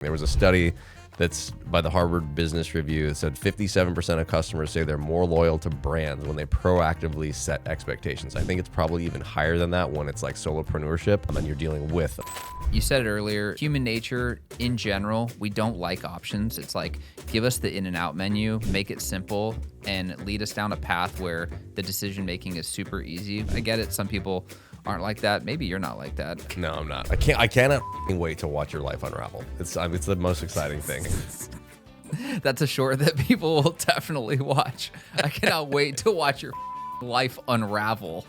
There was a study that's by the Harvard Business Review that said 57% of customers say they're more loyal to brands when they proactively set expectations. I think it's probably even higher than that when it's like solopreneurship and you're dealing with. You said it earlier, human nature in general, we don't like options. It's like, give us the in and out menu, make it simple, and lead us down a path where the decision making is super easy. I get it. Some people aren't like that. Maybe you're not like that. No, I'm not. I cannot wait to watch your life unravel. It's the most exciting thing. That's a short that people will definitely watch. I cannot wait to watch your life unravel.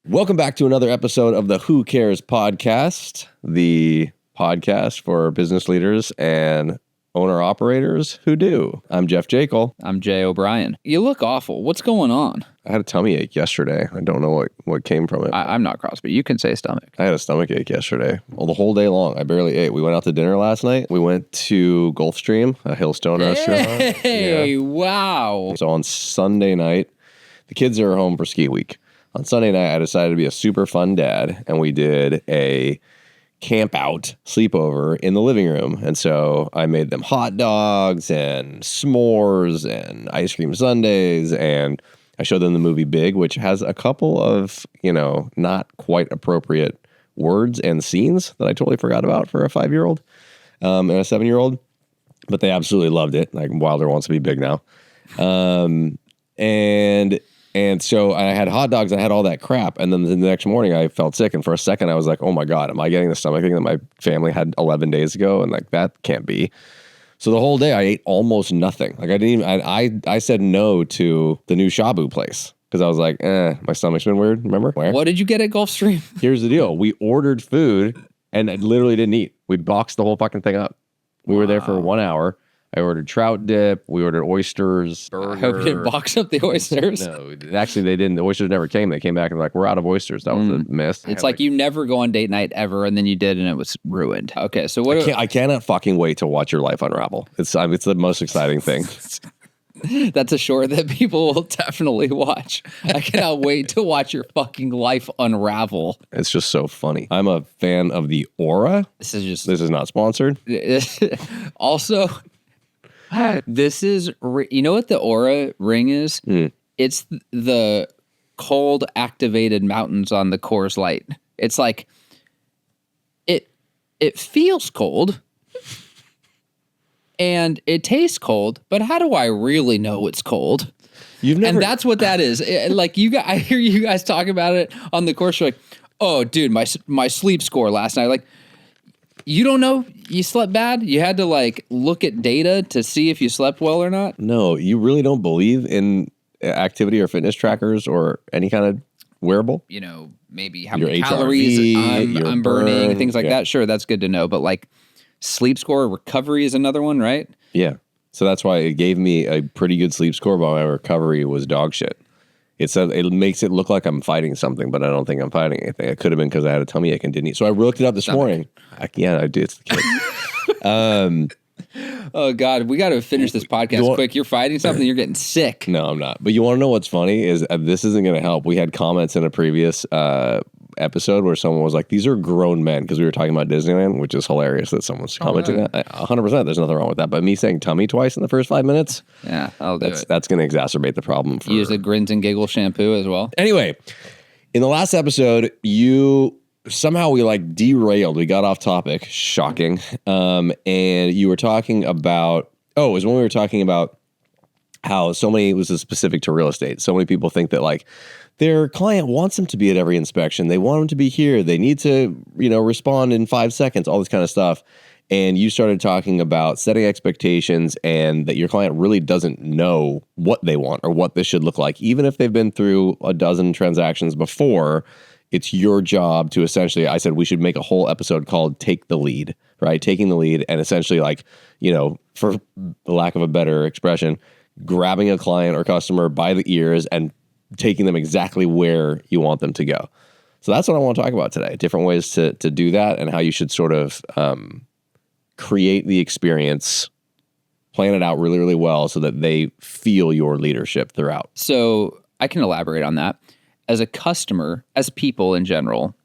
Welcome back to another episode of the Who Cares podcast, the podcast for business leaders and owner-operators who do. I'm Jeff Jackel. I'm Jay O'Brien. You look awful. What's going on? I had a tummy ache yesterday. I don't know what came from it. I'm not CrossFit. You can say stomach. I had a stomach ache yesterday. Well, the whole day long. I barely ate. We went out to dinner last night. We went to Gulfstream, a Hillstone restaurant. Hey, wow. So on Sunday night, the kids are home for ski week. On Sunday night, I decided to be a super fun dad, and we did a camp out sleepover in the living room. And so I made them hot dogs and s'mores and ice cream sundaes, and I showed them the movie Big, which has a couple of, not quite appropriate words and scenes that I totally forgot about for a 5-year-old and a 7-year-old, but they absolutely loved it. Like Wilder wants to be big now. And so I had hot dogs, and I had all that crap. And then the next morning I felt sick. And for a second I was like, oh my God, am I getting the stomach thing that my family had 11 days ago? And like, that can't be. So the whole day I ate almost nothing. Like I said no to the new shabu place because I was like, my stomach's been weird. Remember? What did you get at Gulfstream? Here's the deal. We ordered food and I literally didn't eat. We boxed the whole fucking thing up. We were there for 1 hour. I ordered trout dip. We ordered oysters. Burger. I hope you didn't box up the oysters. No, actually they didn't. The oysters never came. They came back and were like, we're out of oysters. That was a miss. It's like you never go on date night ever, and then you did, and it was ruined. Okay, so what? I cannot fucking wait to watch your life unravel. It's the most exciting thing. That's a short that people will definitely watch. I cannot wait to watch your fucking life unravel. It's just so funny. I'm a fan of the Aura. This is not sponsored. Also, this is, you know what the Aura ring is? It's the cold activated mountains on the Coors Light. It's like, it feels cold and it tastes cold, but how do I really know it's cold? And that's what that is. I hear you guys talk about it on the course. You're like, oh, dude, my sleep score last night. Like, you don't know you slept bad? You had to look at data to see if you slept well or not? No, you really don't believe in activity or fitness trackers or any kind of wearable? Maybe how many calories I'm burning, things like that. Sure, that's good to know. But sleep score recovery is another one, right? Yeah. So that's why it gave me a pretty good sleep score, but my recovery was dog shit. It said it makes it look like I'm fighting something, but I don't think I'm fighting anything. It could have been because I had a tummy ache and didn't eat. So I looked it up this morning. I did. It's the kid. Oh God, we got to finish this podcast quick. You're fighting something. You're getting sick. No, I'm not. But you want to know what's funny is this isn't going to help. We had comments in a previous episode where someone was like, these are grown men, because we were talking about Disneyland, which is hilarious that someone's commenting that. 100%, there's nothing wrong with that. But me saying tummy twice in the first 5 minutes, that's going to exacerbate the problem. You use the grins and giggles shampoo as well. Anyway, in the last episode, somehow we derailed. We got off topic. Shocking. And you were talking about, it was when we were talking about how it was specific to real estate. So many people think that their client wants them to be at every inspection. They want them to be here. They need to, respond in 5 seconds, all this kind of stuff. And you started talking about setting expectations and that your client really doesn't know what they want or what this should look like. Even if they've been through a dozen transactions before, it's your job to essentially, I said we should make a whole episode called Take the Lead, right? Taking the lead and essentially for lack of a better expression, grabbing a client or customer by the ears and taking them exactly where you want them to go. So that's what I want to talk about today. Different ways to do that and how you should sort of create the experience, plan it out really, really well so that they feel your leadership throughout. So I can elaborate on that. as a customer, as people in general,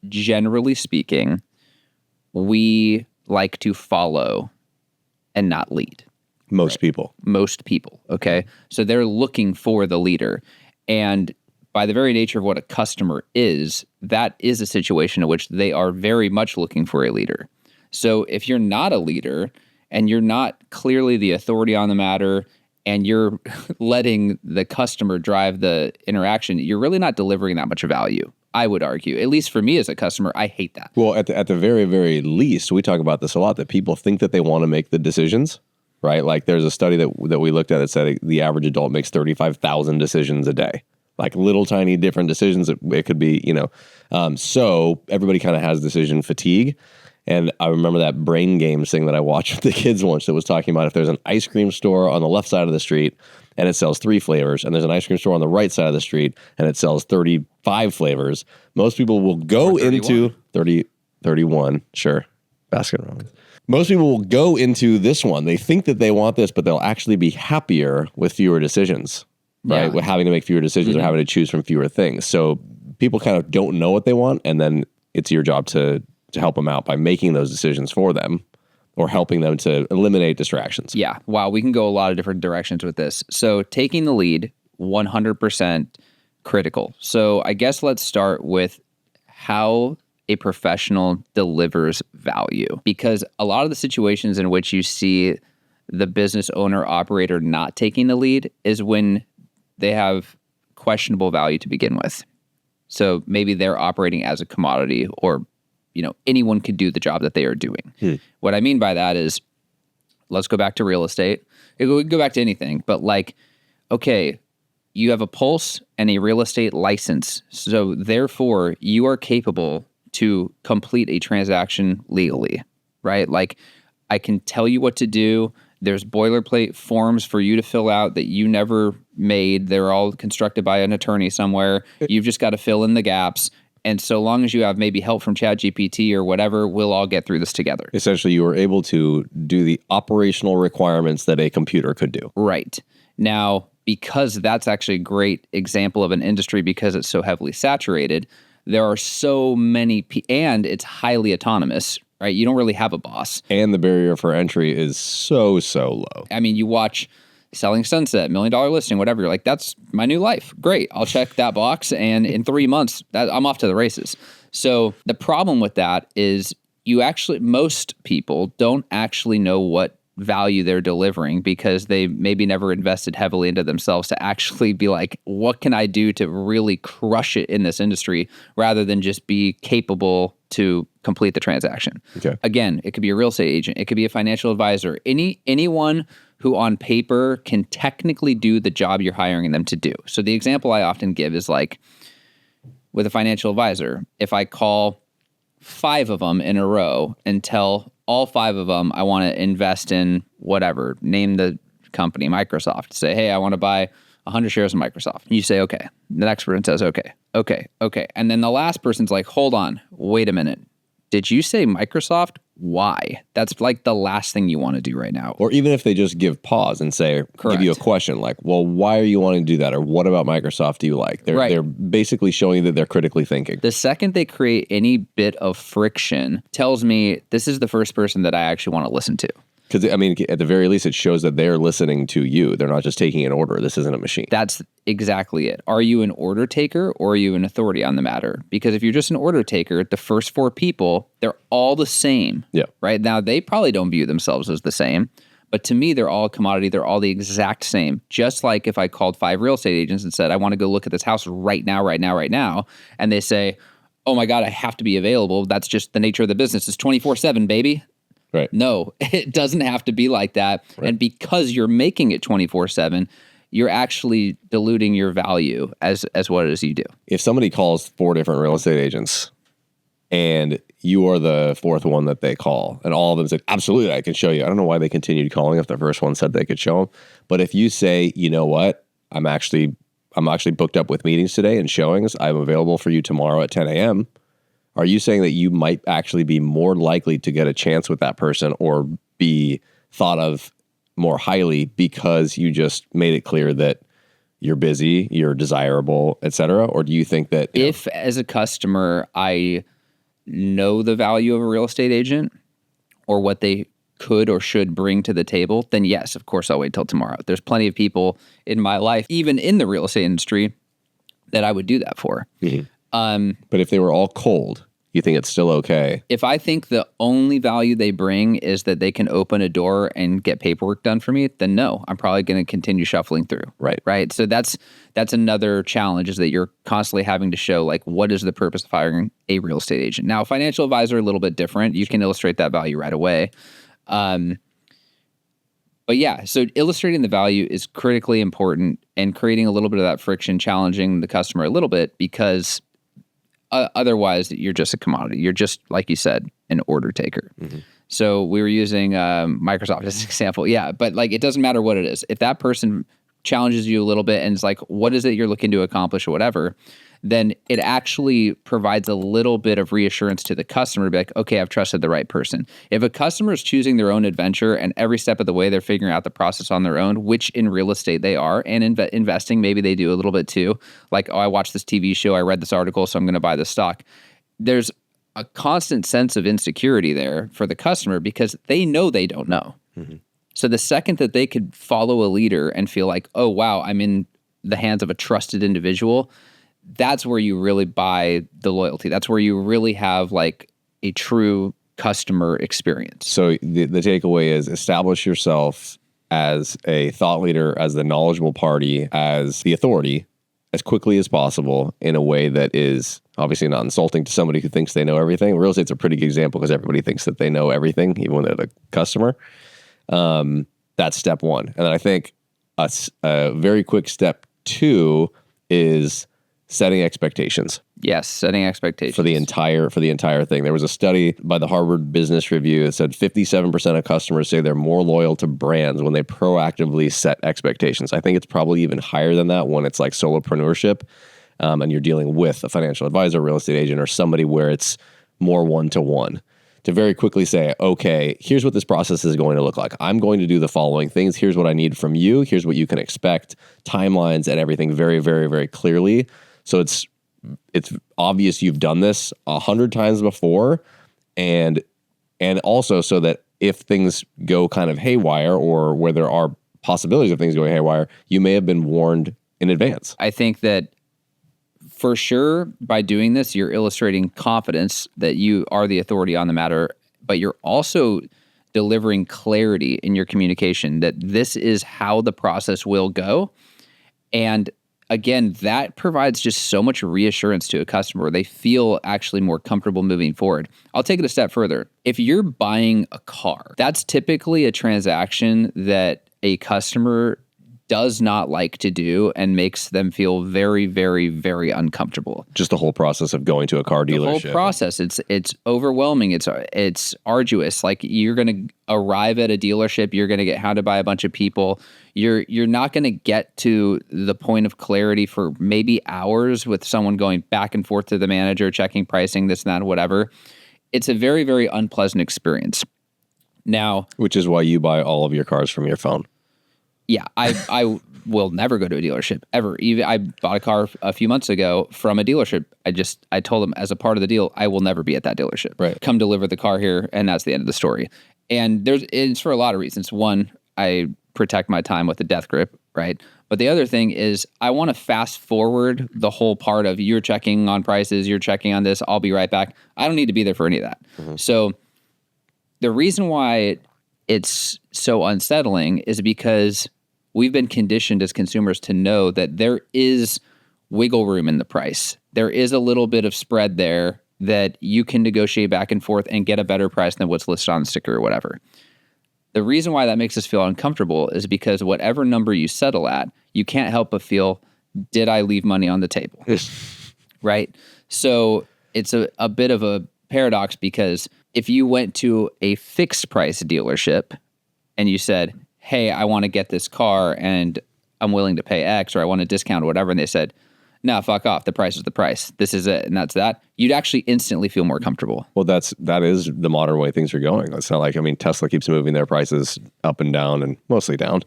generally speaking, we like to follow and not lead. Most people. Okay? So they're looking for the leader. And by the very nature of what a customer is, that is a situation in which they are very much looking for a leader. So if you're not a leader and you're not clearly the authority on the matter and you're letting the customer drive the interaction, you're really not delivering that much value, I would argue. At least for me as a customer, I hate that. Well, at the very, very least, we talk about this a lot, that people think that they want to make the decisions, right? Like there's a study that we looked at that said the average adult makes 35,000 decisions a day. Like little tiny different decisions. It could be, so everybody kind of has decision fatigue. And I remember that brain games thing that I watched with the kids once that was talking about if there's an ice cream store on the left side of the street and it sells 3 flavors, and there's an ice cream store on the right side of the street and it sells 35 flavors, most people will go into 31, sure, Baskin Robbins. Most people will go into this one. They think that they want this, but they'll actually be happier with fewer decisions, right? Yeah. With having to make fewer decisions or having to choose from fewer things. So people kind of don't know what they want, and then it's your job to help them out by making those decisions for them or helping them to eliminate distractions. Yeah. Wow. We can go a lot of different directions with this. So taking the lead, 100% critical. So I guess let's start with how a professional delivers value, because a lot of the situations in which you see the business owner operator not taking the lead is when they have questionable value to begin with. So maybe they're operating as a commodity, or anyone could do the job that they are doing. What I mean by that is, let's go back to real estate. We can go back to anything, but okay, you have a pulse and a real estate license. So therefore, you are capable to complete a transaction legally, right? Like, I can tell you what to do. There's boilerplate forms for you to fill out that you never made. They're all constructed by an attorney somewhere. You've just got to fill in the gaps. And so long as you have maybe help from ChatGPT or whatever, we'll all get through this together. Essentially, you were able to do the operational requirements that a computer could do. Right. Now, because that's actually a great example of an industry because it's so heavily saturated, there are so many, and it's highly autonomous, right? You don't really have a boss. And the barrier for entry is so low. I mean, you watch Selling Sunset, $1 Million Listing, whatever. You're like, that's my new life. Great. I'll check that box. And in 3 months, I'm off to the races. So the problem with that is most people don't actually know what value they're delivering because they maybe never invested heavily into themselves to actually be like, what can I do to really crush it in this industry rather than just be capable to complete the transaction. Okay. Again, it could be a real estate agent. It could be a financial advisor. Anyone who on paper can technically do the job you're hiring them to do. So the example I often give is like with a financial advisor, if I call 5 of them in a row and tell all 5 of them I want to invest in whatever, name the company, Microsoft, say, hey, I want to buy 100 shares of Microsoft. You say, okay. The next person says, okay. And then the last person's like, hold on, wait a minute. Did you say Microsoft? Why? That's like the last thing you want to do right now. Or even if they just give pause and say, give you a question like, well, why are you wanting to do that? Or what about Microsoft do you like? They're basically showing you that they're critically thinking. The second they create any bit of friction tells me this is the first person that I actually want to listen to. Because, I mean, at the very least, it shows that they're listening to you. They're not just taking an order. This isn't a machine. That's exactly it. Are you an order taker or are you an authority on the matter? Because if you're just an order taker, the first 4 people, they're all the same. Yeah. Right? Now, they probably don't view themselves as the same. But to me, they're all a commodity. They're all the exact same. Just like if I called 5 real estate agents and said, I want to go look at this house right now. And they say, oh my God, I have to be available. That's just the nature of the business. It's 24/7, baby. Right. No, it doesn't have to be like that. Right. And because you're making it 24/7, you're actually diluting your value as what it is you do. If somebody calls 4 different real estate agents and you are the 4th one that they call and all of them said, absolutely, I can show you. I don't know why they continued calling if the first one said they could show them. But if you say, you know what, I'm actually booked up with meetings today and showings. I'm available for you tomorrow at 10 a.m. Are you saying that you might actually be more likely to get a chance with that person or be thought of more highly because you just made it clear that you're busy, you're desirable, et cetera? Or do you think that if as a customer, I know the value of a real estate agent or what they could or should bring to the table, then yes, of course, I'll wait till tomorrow. There's plenty of people in my life, even in the real estate industry, that I would do that for. But if they were all cold, you think it's still okay? If I think the only value they bring is that they can open a door and get paperwork done for me, then no, I'm probably going to continue shuffling through. Right. So that's another challenge, is that you're constantly having to show, like, what is the purpose of hiring a real estate agent? Now, a financial advisor, a little bit different. You can illustrate that value right away. But yeah, so illustrating the value is critically important, and creating a little bit of that friction, challenging the customer a little bit, because otherwise you're just a commodity. You're just, like you said, an order taker. So we were using Microsoft as an example. Yeah, but like, it doesn't matter what it is. If that person challenges you a little bit and is like, what is it you're looking to accomplish or whatever, then it actually provides a little bit of reassurance to the customer to be like, okay, I've trusted the right person. If a customer is choosing their own adventure and every step of the way they're figuring out the process on their own, which in real estate they are, and investing, maybe they do a little bit too. Like, oh, I watched this TV show, I read this article, so I'm going to buy this stock. There's a constant sense of insecurity there for the customer because they know they don't know. So the second that they could follow a leader and feel like, oh, wow, I'm in the hands of a trusted individual, that's where you really buy the loyalty. That's where you really have like a true customer experience. So the takeaway is establish yourself as a thought leader, as the knowledgeable party, as the authority, as quickly as possible, in a way that is obviously not insulting to somebody who thinks they know everything. Real estate's a pretty good example because everybody thinks that they know everything, even when they're the customer. That's step one. And then I think a very quick step two is setting expectations. Yes, setting expectations for the entire thing. There was a study by the Harvard Business Review that said 57% of customers say they're more loyal to brands when they proactively set expectations. I think it's probably even higher than that when it's like solopreneurship, and you're dealing with a financial advisor, real estate agent, or somebody where it's more one-to-one. To very quickly say, okay, here's what this process is going to look like. I'm going to do the following things. Here's what I need from you. Here's what you can expect. Timelines and everything very, very, very clearly. So it's obvious you've done this 100 times before, and also so that if things go kind of haywire, or where there are possibilities of things going haywire, you may have been warned in advance. I think that for sure, by doing this, you're illustrating confidence that you are the authority on the matter, but you're also delivering clarity in your communication that this is how the process will go. And again, that provides just so much reassurance to a customer. They feel actually more comfortable moving forward. I'll take it a step further. If you're buying a car, that's typically a transaction that a customer does not like to do and makes them feel very, very, very uncomfortable. Just the whole process of going to a car dealership. The whole process, it's overwhelming. It's arduous. Like, you're going to arrive at a dealership, you're going to get hounded by a bunch of people. You're not going to get to the point of clarity for maybe hours with someone going back and forth to the manager, checking pricing, this and that, whatever. It's a very, very unpleasant experience. Now, which is why you buy all of your cars from your phone. Yeah, I will never go to a dealership ever. Even I bought a car a few months ago from a dealership. I told them as a part of the deal, I will never be at that dealership. Right. Come deliver the car here, and that's the end of the story. And it's for a lot of reasons. One, I protect my time with the death grip, right? But the other thing is I want to fast forward the whole part of you're checking on prices, you're checking on this, I'll be right back. I don't need to be there for any of that. Mm-hmm. So the reason why it's so unsettling is because we've been conditioned as consumers to know that there is wiggle room in the price. There is a little bit of spread there that you can negotiate back and forth and get a better price than what's listed on the sticker or whatever. The reason why that makes us feel uncomfortable is because whatever number you settle at, you can't help but feel, did I leave money on the table? Right? So it's a bit of a paradox, because if you went to a fixed price dealership and you said, hey, I want to get this car and I'm willing to pay X, or I want a discount or whatever, and they said, no, fuck off. The price is the price. This is it, and that's that. You'd actually instantly feel more comfortable. Well, that is the modern way things are going. It's not like, Tesla keeps moving their prices up and down, and mostly down.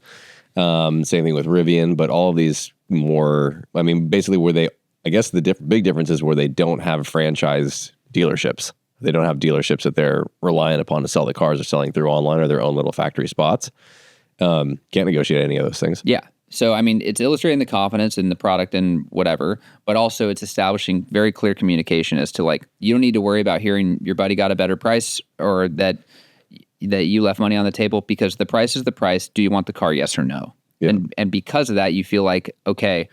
Same thing with Rivian, but all of these more, I mean, basically where they, I guess the big difference is where they don't have franchise dealerships. They don't have dealerships that they're reliant upon to sell the cars or selling through online or their own little factory spots. Can't negotiate any of those things. Yeah. So, I mean, it's illustrating the confidence in the product and whatever, but also it's establishing very clear communication as to like, you don't need to worry about hearing your buddy got a better price or that you left money on the table, because the price is the price. Do you want the car? Yes or no? Yeah. And because of that, you feel like, okay,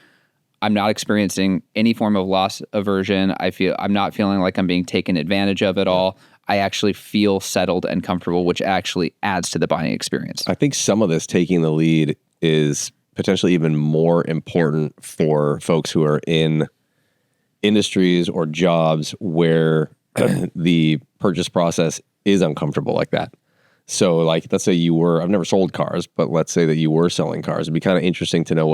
I'm not experiencing any form of loss aversion. I'm not feeling like I'm being taken advantage of at all. I actually feel settled and comfortable, which actually adds to the buying experience. I think some of this taking the lead is potentially even more important for folks who are in industries or jobs where the purchase process is uncomfortable like that. So like, let's say I've never sold cars, but let's say that you were selling cars. It'd be kind of interesting to know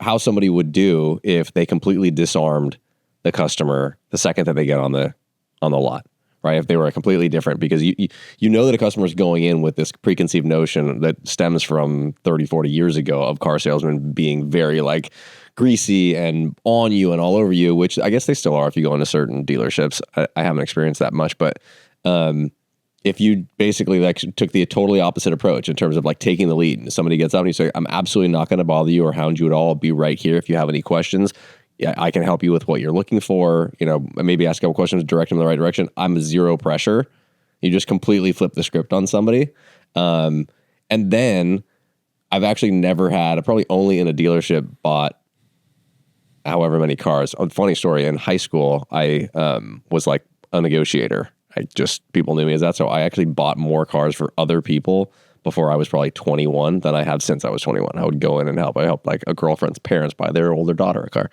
how somebody would do if they completely disarmed the customer the second that they get on the lot, right? If they were completely different, because you know that a customer is going in with this preconceived notion that stems from 30, 40 years ago of car salesmen being very like greasy and on you and all over you, which I guess they still are if you go into certain dealerships. I haven't experienced that much, but if you basically like took the totally opposite approach in terms of like taking the lead, and somebody gets up and you say, I'm absolutely not going to bother you or hound you at all. I'll be right here. If you have any questions, yeah, I can help you with what you're looking for. You know, maybe ask a couple questions, direct them in the right direction. I'm zero pressure. You just completely flip the script on somebody. And then I've actually never had, probably only in a dealership bought however many cars. A funny story, in high school, I was like a negotiator. People knew me as that. So I actually bought more cars for other people before I was probably 21 than I have since I was 21. I would go in and help. I helped like a girlfriend's parents buy their older daughter a car.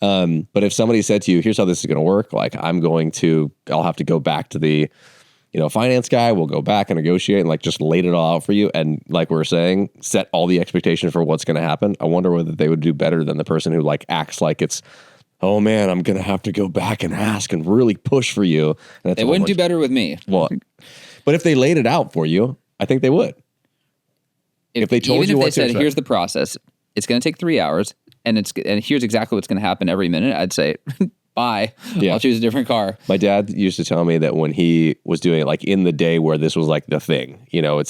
But if somebody said to you, here's how this is going to work, like I'll have to go back to the, finance guy. We'll go back and negotiate and like just laid it all out for you. And like we were saying, set all the expectation for what's going to happen. I wonder whether they would do better than the person who like acts like it's, oh man, I'm going to have to go back and ask and really push for you. And they wouldn't do better with me. Well, but if they laid it out for you, I think they would. If they told you what to expect. Even if they said, here's the process, it's going to take 3 hours, and here's exactly what's going to happen every minute, I'd say, bye. Yeah. I'll choose a different car. My dad used to tell me that when he was doing it, like in the day where this was like the thing,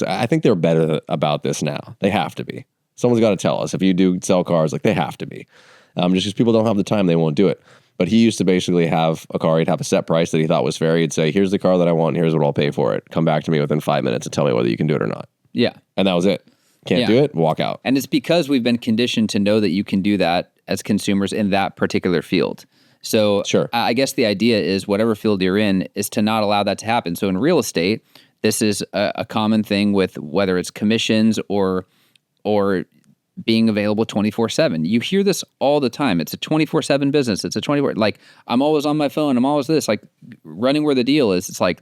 I think they're better about this now. They have to be. Someone's got to tell us. If you do sell cars, like they have to be. Just because people don't have the time, they won't do it. But he used to basically have a car. He'd have a set price that he thought was fair. He'd say, here's the car that I want. Here's what I'll pay for it. Come back to me within 5 minutes and tell me whether you can do it or not. Yeah. And that was it. Can't do it, walk out. And it's because we've been conditioned to know that you can do that as consumers in that particular field. So sure. I guess the idea is whatever field you're in is to not allow that to happen. So in real estate, this is a common thing with whether it's commissions or being available 24/7. You hear this all the time. It's a 24/7 business. It's a 24, like I'm always on my phone. I'm always this, like running where the deal is. It's like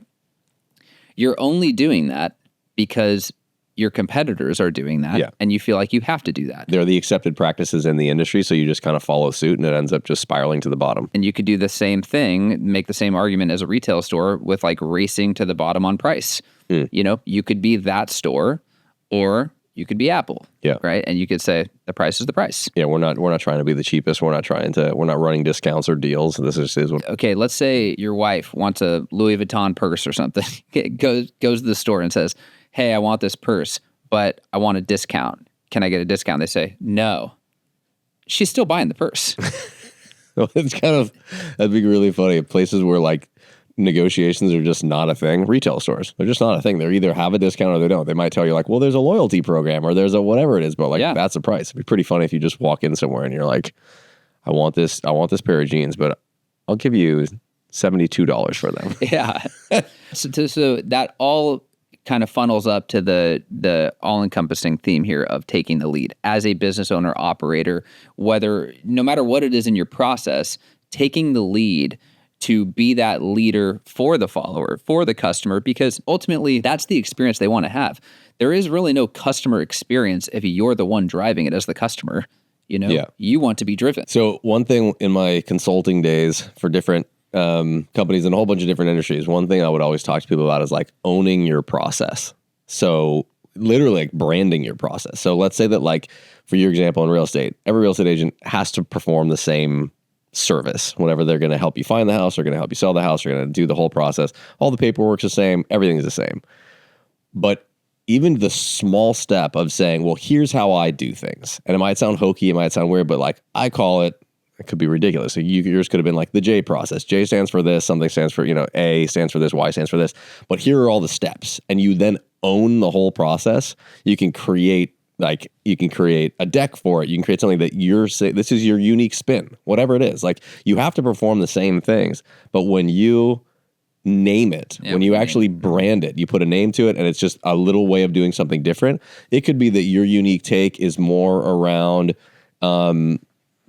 you're only doing that because your competitors are doing that, and you feel like you have to do that. They're the accepted practices in the industry, so you just kind of follow suit, and it ends up just spiraling to the bottom. And you could do the same thing, make the same argument as a retail store with like racing to the bottom on price. You could be that store, or you could be Apple, right? And you could say the price is the price. Yeah, we're not trying to be the cheapest. We're not running discounts or deals. This is what. Okay, let's say your wife wants a Louis Vuitton purse or something. goes to the store and says, hey, I want this purse, but I want a discount. Can I get a discount? They say, no. She's still buying the purse. Well, that'd be really funny. Places where like negotiations are just not a thing. Retail stores, they're just not a thing. They either have a discount or they don't. They might tell you like, well, there's a loyalty program or there's a whatever it is, but like that's the price. It'd be pretty funny if you just walk in somewhere and you're like, I want this pair of jeans, but I'll give you $72 for them. Yeah. So that all kind of funnels up to the all-encompassing theme here of taking the lead as a business owner, operator, no matter what it is in your process, taking the lead to be that leader for the follower, for the customer, because ultimately that's the experience they want to have. There is really no customer experience if you're the one driving it as the customer. You want to be driven. So one thing in my consulting days for different companies in a whole bunch of different industries, one thing I would always talk to people about is like owning your process. So literally like branding your process. So let's say that like for your example in real estate, every real estate agent has to perform the same service. Whenever they're going to help you find the house, they're going to help you sell the house, they're going to do the whole process. All the paperwork's the same, everything's the same. But even the small step of saying, well, here's how I do things. And it might sound hokey, it might sound weird, but like I call it could be ridiculous. So yours could have been like the J process. J stands for this, something stands for, A stands for this, Y stands for this. But here are all the steps. And you then own the whole process. You can create a deck for it. You can create something that this is your unique spin, whatever it is. Like you have to perform the same things. But when you name it, when you actually brand it, you put a name to it and it's just a little way of doing something different. It could be that your unique take is more around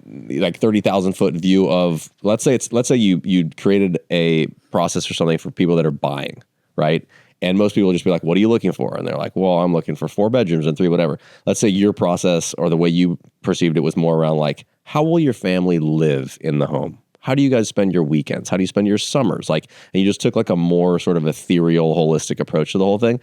like 30,000 foot view of, let's say you created a process or something for people that are buying, right? And most people will just be like, what are you looking for? And they're like, well, I'm looking for 4 bedrooms and 3, whatever. Let's say your process or the way you perceived it was more around like, how will your family live in the home? How do you guys spend your weekends? How do you spend your summers? Like, and you just took like a more sort of ethereal, holistic approach to the whole thing.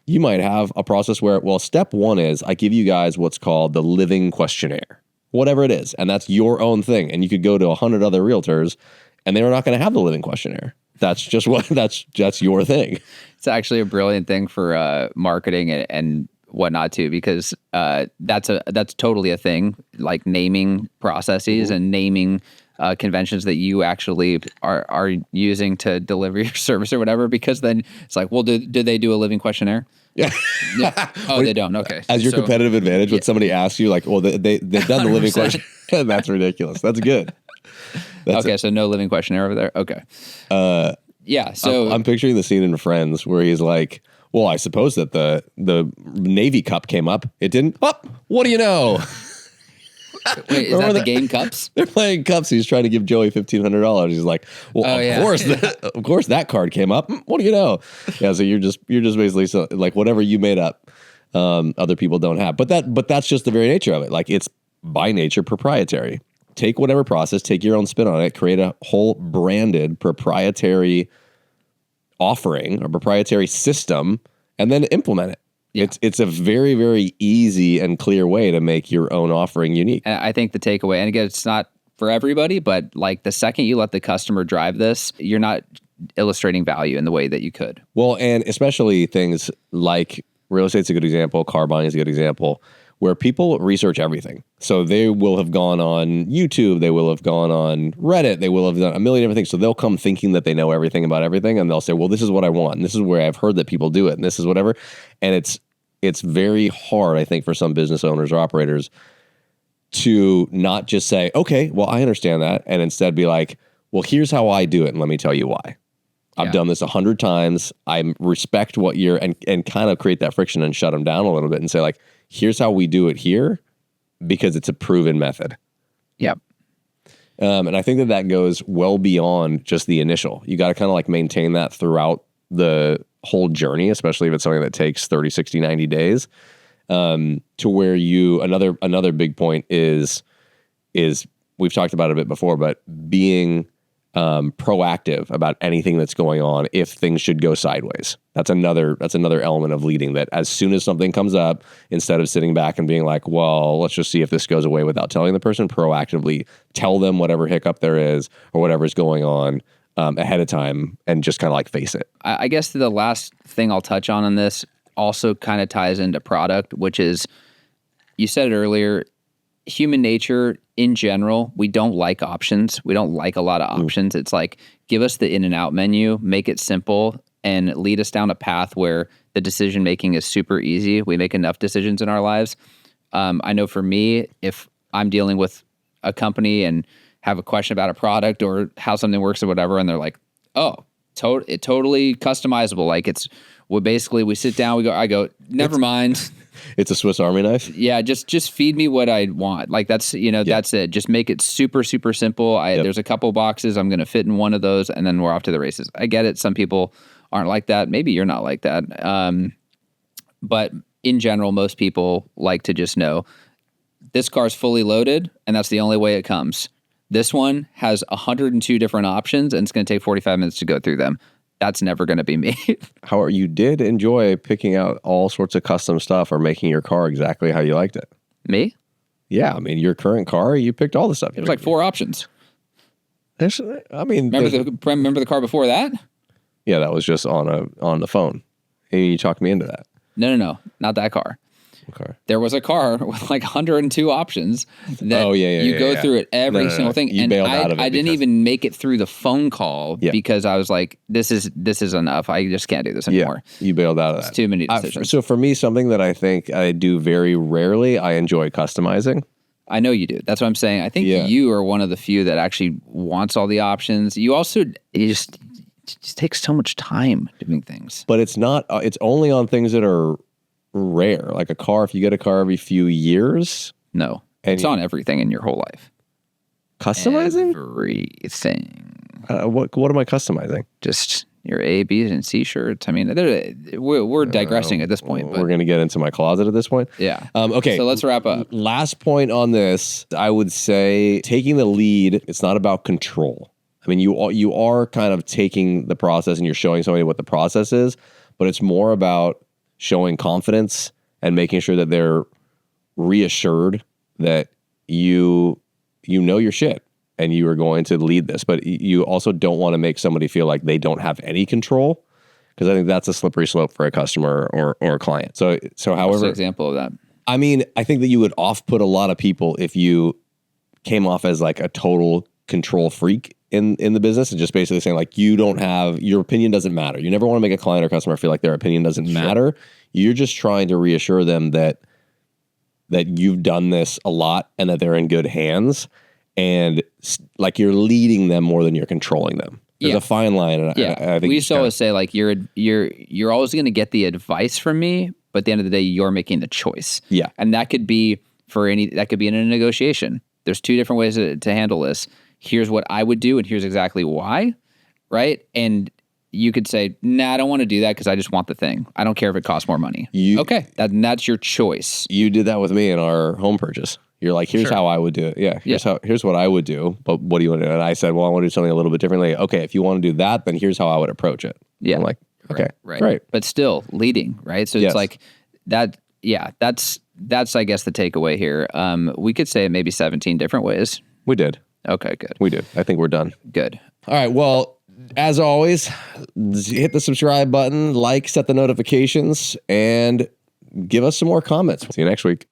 You might have a process where, well, step 1 is I give you guys what's called the living questionnaire, whatever it is. And that's your own thing. And you could go to 100 other realtors and they're not going to have the living questionnaire. That's just that's your thing. It's actually a brilliant thing for marketing and whatnot too, because that's totally a thing, like naming processes and naming conventions that you actually are using to deliver your service or whatever. Because then it's like, well, did they do a living questionnaire? Yeah. Oh, they don't. Okay. As your competitive advantage, when somebody asks you, like, well, they've done the living question. That's ridiculous. That's good. So no living questionnaire over there. Okay. Yeah. So I'm picturing the scene in Friends where he's like, well, I suppose that the Navy Cup came up. It didn't. Oh, what do you know? Wait, is that the game Cups? They're playing Cups. He's trying to give Joey $1,500. He's like, well, of course that card came up. What do you know? Yeah. So you're just basically like whatever you made up, other people don't have. But that's just the very nature of it. Like it's by nature proprietary. Take whatever process, take your own spin on it, create a whole branded proprietary offering or proprietary system, and then implement it. Yeah. It's a very, very easy and clear way to make your own offering unique. And I think the takeaway, and again, it's not for everybody, but like the second you let the customer drive this, you're not illustrating value in the way that you could. Well, and especially things like real estate's a good example, car buying is a good example, where people research everything. So they will have gone on YouTube, they will have gone on Reddit, they will have done a million different things. So they'll come thinking that they know everything about everything, and they'll say, well, this is what I want, and this is where I've heard that people do it, and this is whatever. And it's very hard, I think, for some business owners or operators to not just say, okay, well, I understand that, and instead be like, well, here's how I do it, and let me tell you why. I've done this 100 times. I respect what you're, and kind of create that friction and shut them down a little bit and say like, here's how we do it here because it's a proven method. Yep. And I think that goes well beyond just the initial. You got to kind of like maintain that throughout the whole journey, especially if it's something that takes 30, 60, 90 days, to where another big point is we've talked about it a bit before, but being proactive about anything that's going on if things should go sideways. That's another element of leading, that as soon as something comes up, instead of sitting back and being like, well, let's just see if this goes away without telling the person, proactively tell them whatever hiccup there is or whatever's going on ahead of time and just kind of like face it. I guess the last thing I'll touch on this also kind of ties into product, which is, you said it earlier, human nature in general, we don't like options. We don't like a lot of options. It's like, give us the in and out menu, make it simple, and lead us down a path where the decision making is super easy. We make enough decisions in our lives. I know for me, if I'm dealing with a company and have a question about a product or how something works or whatever, and they're like, oh, it totally customizable. Like we sit down, I go, never mind. It's a Swiss Army knife. Yeah, just feed me what I want. Like that's that's it. Just make it super, super simple. There's a couple boxes. I'm going to fit in one of those, and then we're off to the races. I get it. Some people aren't like that. Maybe you're not like that. But in general, most people like to just know this car's fully loaded, and that's the only way it comes. This one has 102 different options, and it's going to take 45 minutes to go through them. That's never going to be me. However, you did enjoy picking out all sorts of custom stuff or making your car exactly how you liked it. Me? Yeah, I mean, your current car, you picked all the stuff. It was like 4 options. Remember the car before that? Yeah, that was just on the phone. And you talked me into that. No, not that car. Okay. There was a car with like 102 options that you go through it every single thing. You and bailed out of it I didn't even make it through the phone call because I was like, this is enough. I just can't do this anymore. Yeah, you bailed out of that. It's too many decisions. So for me, something that I think I do very rarely, I enjoy customizing. I know you do. That's what I'm saying. I think you are one of the few that actually wants all the options. You also it just takes so much time doing things. But it's not. It's only on things that are rare, like a car. If you get a car every few years, no, it's on everything in your whole life. Customizing everything. What am I customizing? Just your A, B, and C shirts. I mean, we're digressing at this point. But we're going to get into my closet at this point. Yeah. Okay. So let's wrap up. Last point on this, I would say taking the lead. It's not about control. I mean, you are kind of taking the process and you're showing somebody what the process is, but it's more about showing confidence and making sure that they're reassured that you know your shit and you are going to lead this. But you also don't want to make somebody feel like they don't have any control, because I think that's a slippery slope for a customer or a client. So however, what's an example of that? I mean, I think that you would off-put a lot of people if you came off as like a total control freak in the business and just basically saying like, you don't have, your opinion doesn't matter. You never want to make a client or customer feel like their opinion doesn't matter. You're just trying to reassure them that you've done this a lot and that they're in good hands, and like you're leading them more than you're controlling them. There's a fine line. And I think we used to always say like, you're always going to get the advice from me, but at the end of the day, you're making the choice. Yeah. And that could be that could be in a negotiation. There's 2 different ways to handle this. Here's what I would do, and here's exactly why, right? And you could say, nah, I don't want to do that because I just want the thing. I don't care if it costs more money. Okay, that's your choice. You did that with me in our home purchase. You're like, here's how I would do it. Yeah, here's what I would do, but what do you want to do? And I said, well, I want to do something a little bit differently. Okay, if you want to do that, then here's how I would approach it. Yeah. I'm like, okay, right. But still leading, right? So it's like that, that's I guess the takeaway here. We could say it maybe 17 different ways. We did. Okay, good. We did. I think we're done. Good. All right, well, as always, hit the subscribe button, set the notifications, and give us some more comments. See you next week.